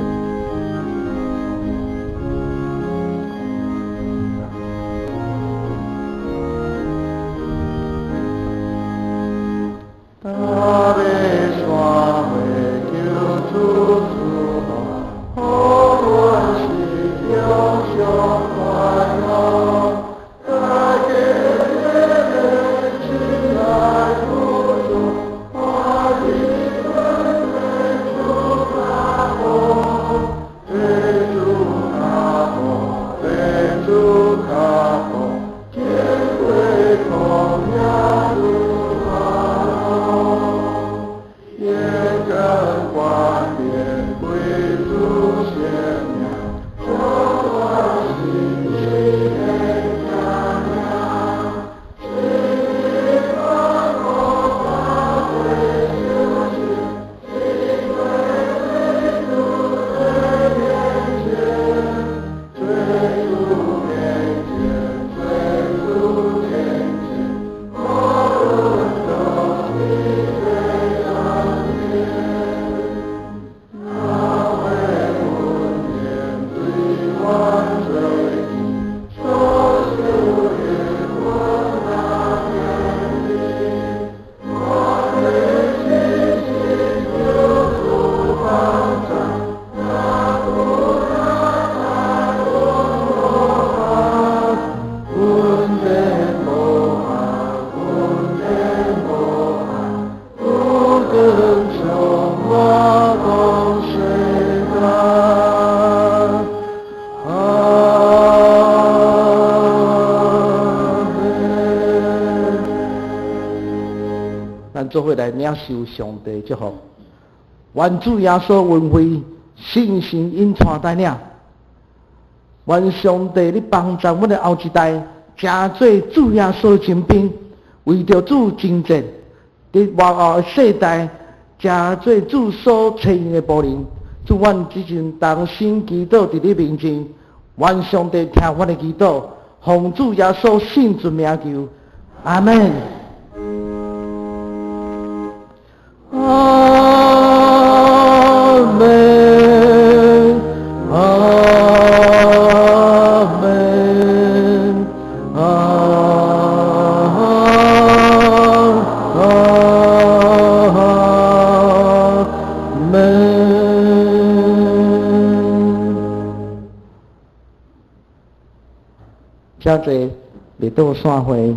做伙来领受上帝祝福。愿主耶稣恩惠信心引带带领，愿上帝你帮助阮的后一代，真做主耶稣精兵，为着主征战，伫幕后的世代，真做主所采用的仆人。主，阮即阵同心祈祷伫你面前，愿上帝听阮的祈祷，奉主耶稣圣尊名求，阿门。阿门，阿门，阿门。遮济未到散会。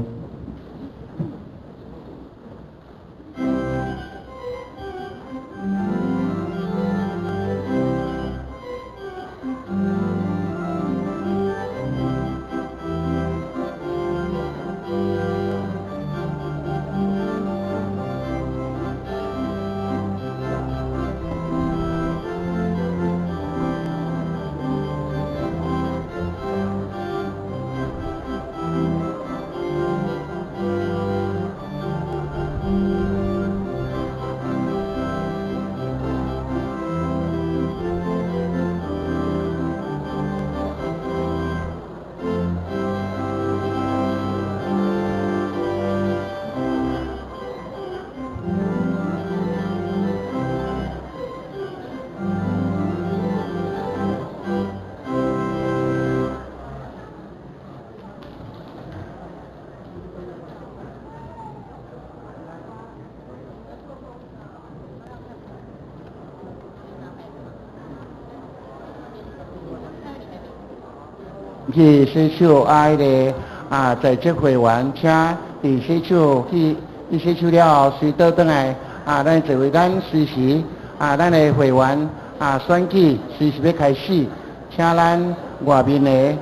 去洗手啊，在这会员，请伫洗手去洗手了后，随倒转来咱作为咱随时咱的会员选举随时要开始，请咱外面的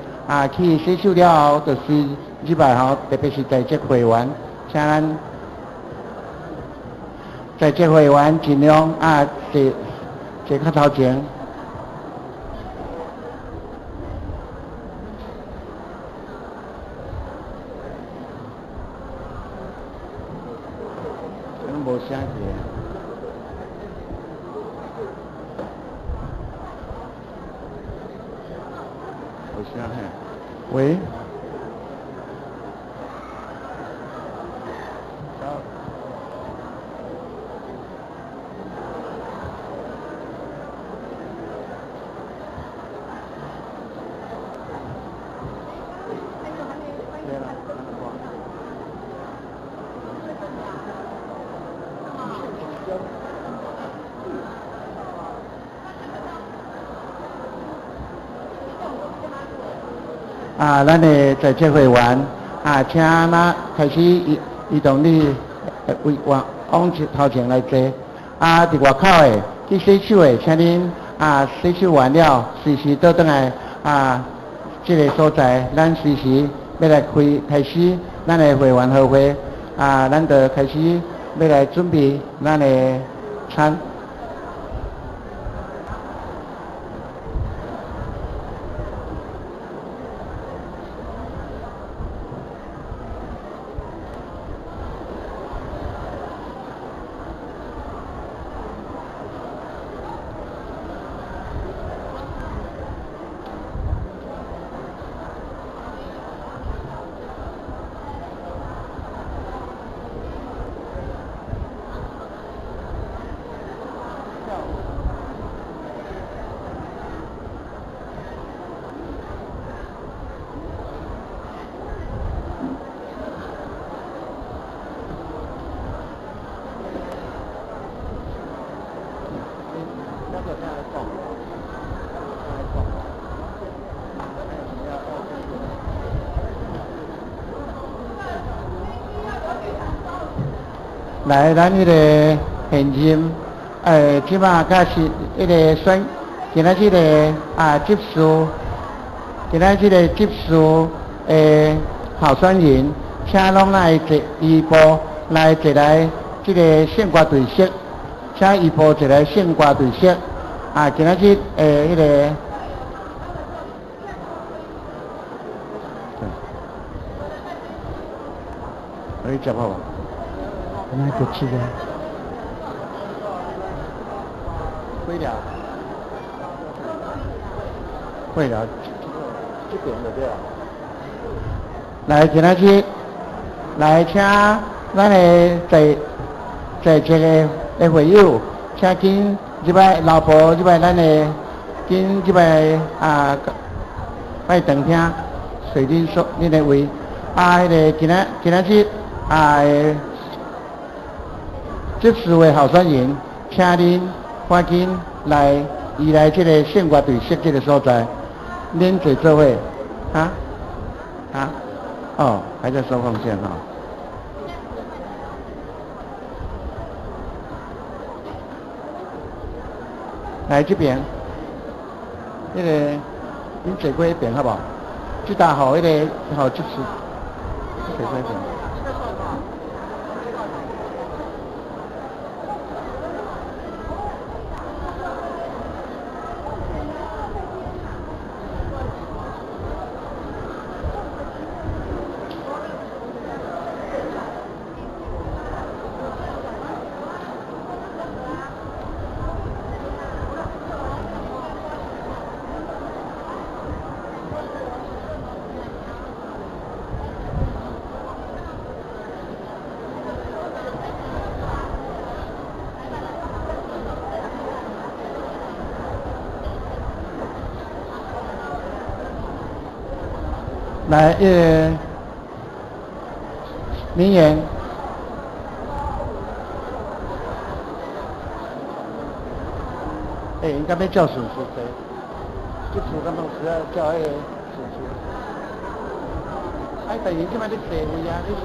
去洗手了后，就是入来吼，特别是在这会员，请咱在这会员尽量坐较头前。无声气，无声嘿。喂。咱的在这会员请咱开始移动你往头前来坐。伫外口的去洗手的，请恁洗手完了，随时倒转来这个所在，咱随时要来开始咱的会员聚会咱就开始要来准备咱的餐。来，咱迄个现任即马甲是迄个选，今仔日个执事，今仔日个执事候选人，请拢来一步来一来这个献歌队式，请预报一个献歌队式。啊，今仔日迄个，你接好无？本来就去的。会了，会了，这边就对了。来，今仔日来请咱的在这个的会友，请紧这摆老婆，这摆咱的紧这摆啊，摆长听，随恁说恁的位啊，迄个今仔日啊，这4位候选人，请恁赶紧来移来这个献歌队设计的所在，恁做伙，啊，哦，还在收奉献哈。来这边，那个恁坐过一遍好不好？这搭好，那个好就是坐过一遍。来，名言，应该要叫顺序的，这次刚刚是要叫顺序。第二即摆你坐位啊，你是。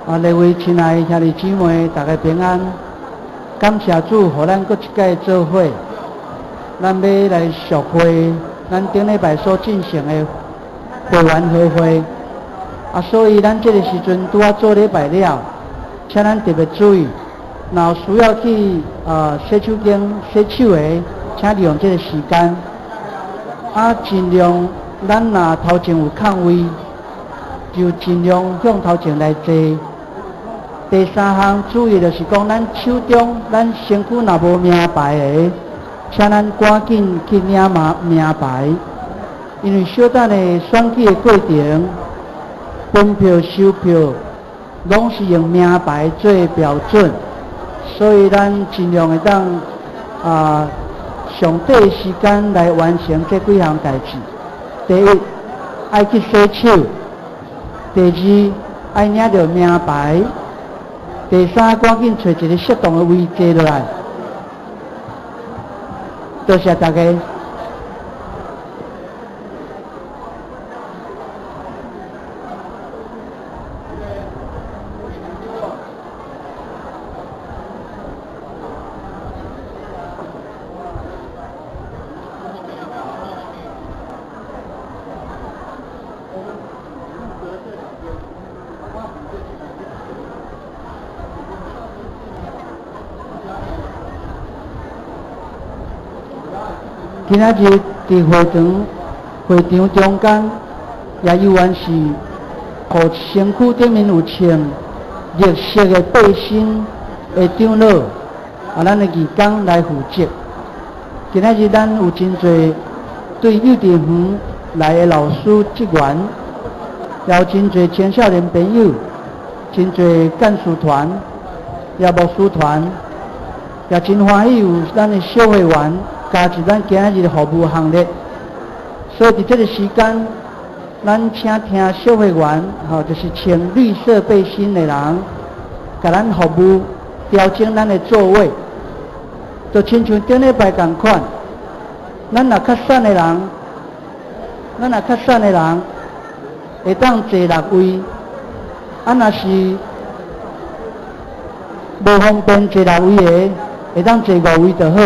各位亲爱的兄弟姊妹，大家平安！感谢主，互咱搁一届做伙，咱要来赎回咱顶礼拜所进行的会员和会。所以咱这个时阵拄做礼拜了，请咱特别注意，若有需要去洗手间洗手的，请利用这个时间。尽量咱若头前有空位，就尽量向头前来坐。第三项注意就是讲，咱手中咱身躯若无名牌的，请咱赶紧去领名牌，因为小等的选举的过程，分票收票拢是用名牌做标准，所以咱尽量会当上短时间来完成这几项代志。第一，爱去洗手；第二，爱领着名牌。第三，赶紧找一个适当的位坐落来。多谢大家。今仔日伫会场中间，也有原是，互身躯顶面有穿绿色的背心的长老，咱的义工来负责。今仔日咱有真侪对幼稚园来的老师职员，也有真侪青少年朋友，真侪干事团，也牧师团，也真欢喜有咱的小会员。加入咱今日的服务行列，所以伫这个时间，咱请听小会员，就是穿绿色背心的人，甲咱服务调整咱的座位。就亲像顶礼拜同款，咱若较瘦的人，会当坐6位，若是无方便坐6位的，会当坐5位就好，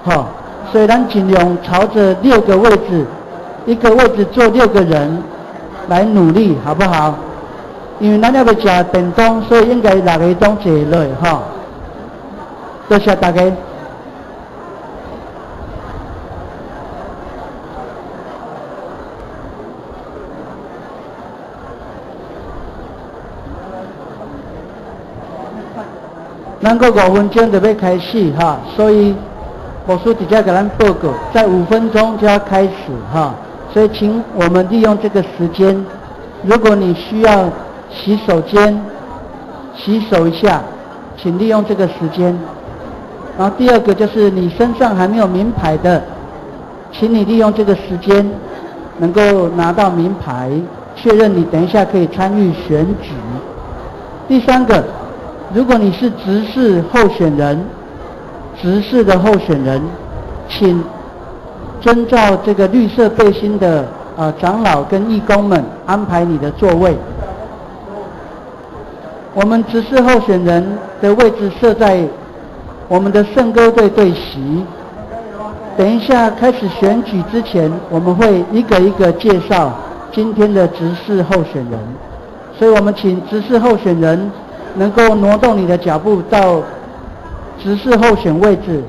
吼。所以咱尽量朝着6个位置，一个位置坐6个人来努力，好不好？因为咱要食便当，所以应该6个都坐落，吼。多谢大家。咱个5分钟就要开始哈，所以牧师直接给咱报告，在5分钟就要开始哈，所以请我们利用这个时间。如果你需要洗手间洗手一下，请利用这个时间。然后第二个就是你身上还没有名牌的，请你利用这个时间能够拿到名牌，确认你等一下可以参与选举。第三个，如果你是执事候选人，请遵照这个绿色背心的长老跟义工们安排你的座位。我们执事候选人的位置设在我们的圣歌队队席。等一下开始选举之前，我们会一个一个介绍今天的执事候选人，所以我们请执事候选人能够挪动你的脚步到执事候选位置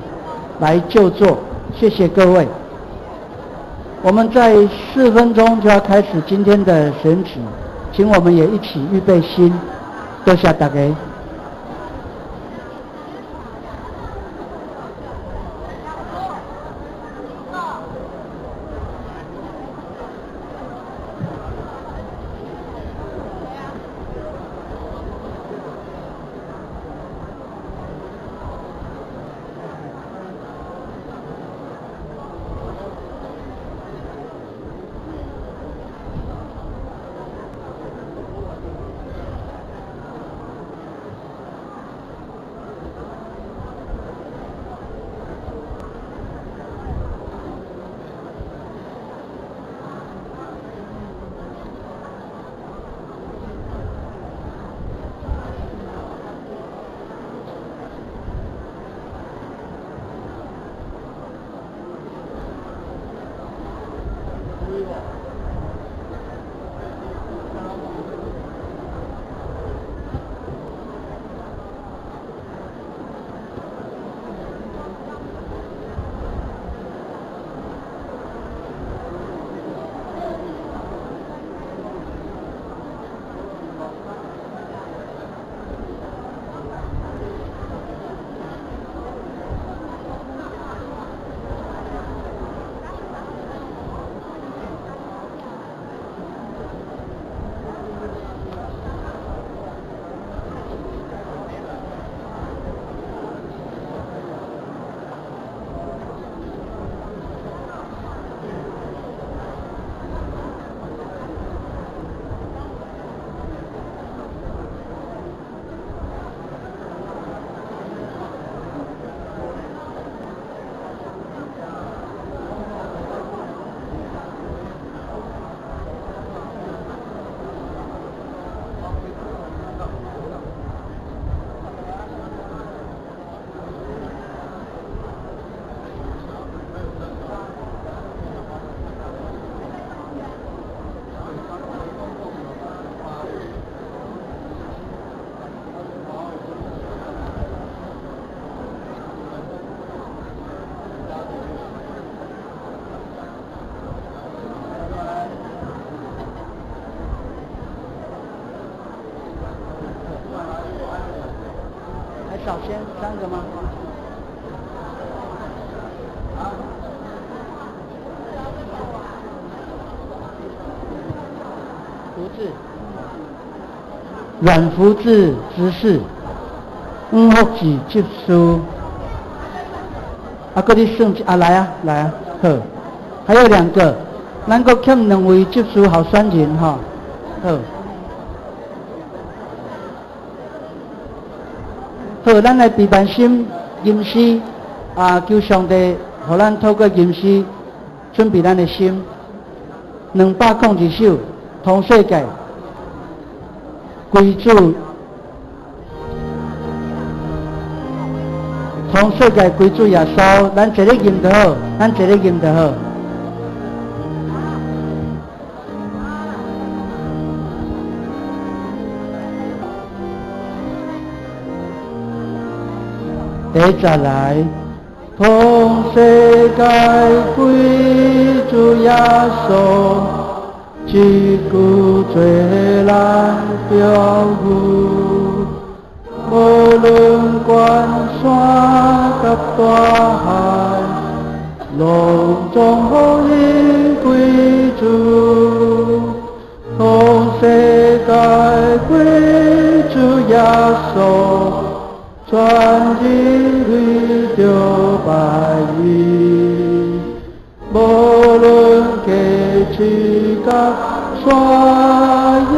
来就座，谢谢各位。我们在4分钟就要开始今天的选举，请我们也一起预备心，多谢大家。少先3个吗？福字，阮福字执事，福字执事。搁你算来啊，好，还有2个，咱搁欠2位执事候选人哈，好。好，咱来备办心吟诗，求上帝，互咱透过吟诗，准备咱的心。201首，通世界，归主，通世界归主耶稣。咱一个吟就好，咱一个吟就好。再来，通世界归主耶稣，一句做咱标语。无论关山甲大海，拢总互因归主。通世界归主耶稣。全人类着百亿，无论过去甲山野，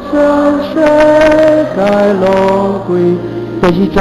全世界拢归。第二节。